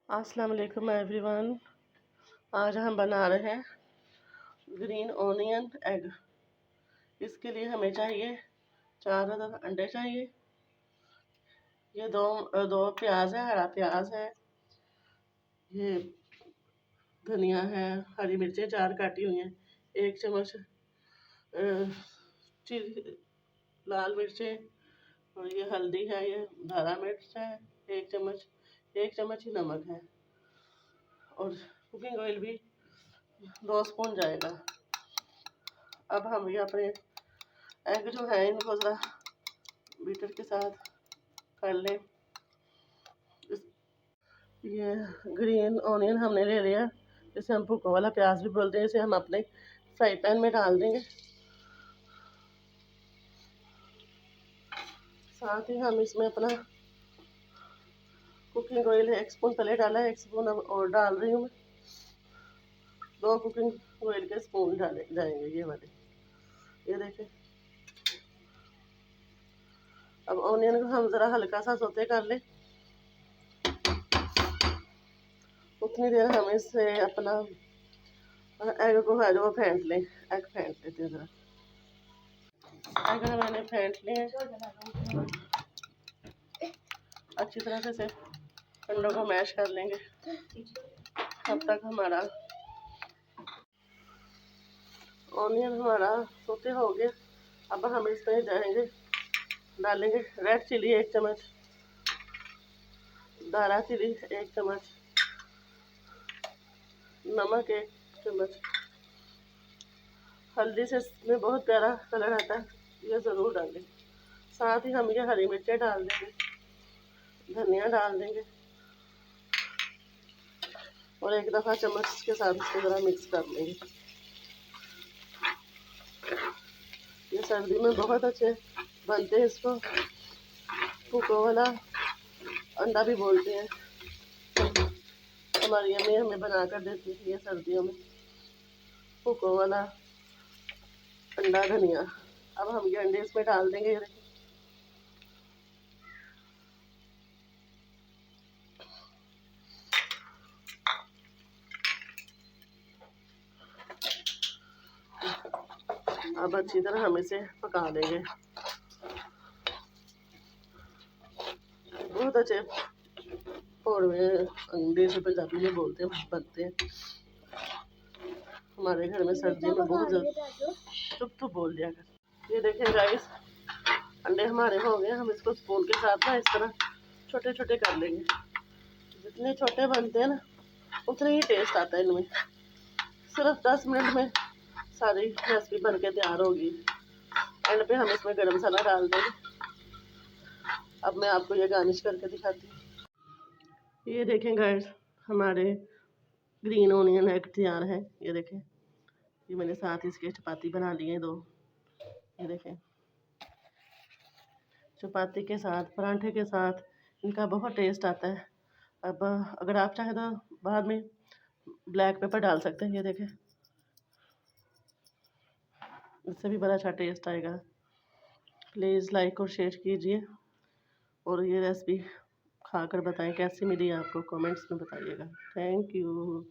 अस्सलाम वालेकुम एवरीवन। आज हम बना रहे हैं ग्रीन ओनियन एग। इसके लिए हमें चाहिए 4 अदद अंडे चाहिए। ये दो प्याज है, हरा प्याज है, ये धनिया है, हरी मिर्चें 4 काटी हुई हैं, 1 चम्मच चिली लाल मिर्चें, और ये हल्दी है, ये हरा मिर्च है 1 चम्मच, 1 चम्मच ही नमक है, और कुकिंग ऑयल भी 2 स्पून जाएगा। अब हम ये अपने एग जो है इनको ज़रा बीटर के साथ कर लें। ये ग्रीन ऑनियन हमने ले लिया, इसे हम भुना वाला प्याज भी बोलते हैं। इसे हम अपने फ्राई पैन में डाल देंगे। साथ ही हम इसमें अपना कुकिंग ऑयल 1 स्पून पहले डाला है, 1 स्पून अब और डाल रही हूँ मैं। 2 कुकिंग ऑयल के स्पून डाले जाएंगे ये वाले, ये देखें। अब ऑनियन को हम ज़रा हल्का सा सोते कर लें। उतनी देर हम इससे अपना एग को है जो फेंट लें। एग फेंट लेते हैं ज़रा। एग मैंने फेंट लिए, अच्छी तरह से अंडों को मैश कर लेंगे तब तक हमारा ऑनियन हमारा सोते हो गया। अब हम इसमें डालेंगे रेड चिली 1 चम्मच, दारा चिली 1 चम्मच, नमक 1 चम्मच। हल्दी से इसमें बहुत प्यारा कलर आता है, ये ज़रूर डालें। साथ ही हम ये हरी मिर्चें डाल देंगे, धनिया डाल देंगे, और एक दफ़ा चम्मच के साथ इसको ज़रा मिक्स कर लेंगे। ये सर्दी में बहुत अच्छे बनते हैं। इसको फूको वाला अंडा भी बोलते हैं। हमारी अम्मी हमें बना कर देती थी ये सर्दियों में, फूको वाला अंडा धनिया। अब हम ये अंडे इसमें डाल देंगे। अब अच्छी तरह हम इसे पका लेंगे। बहुत अच्छे कौड़वे अंडे से पंजाबी में बोलते हैं, बनते हैं हमारे घर में सर्दी में बहुत ज़्यादा। चुप बोल दिया कर। ये देखें गाइस, अंडे हमारे हो गए। हम इसको स्पून के साथ ना इस तरह छोटे छोटे कर लेंगे। जितने छोटे बनते हैं ना उतने ही टेस्ट आता है इनमें। सिर्फ 10 मिनट में सारी रेसिपी बन के तैयार होगी। एंड पे हम इसमें गरम मसाला डाल देंगे। अब मैं आपको ये गार्निश करके दिखाती हूँ। ये देखें गाइस, हमारे ग्रीन ओनियन एग तैयार है। ये देखें, ये मैंने साथ इसके चपाती बना ली है 2। ये देखें, चपाती के साथ, पराठे के साथ इनका बहुत टेस्ट आता है। अब अगर आप चाहें तो बाद में ब्लैक पेपर डाल सकते हैं। ये देखें, इससे भी बड़ा अच्छा टेस्ट आएगा। प्लीज़ लाइक और शेयर कीजिए, और ये रेसिपी खाकर बताएं कैसी मिली आपको, कमेंट्स में बताइएगा। Thank you.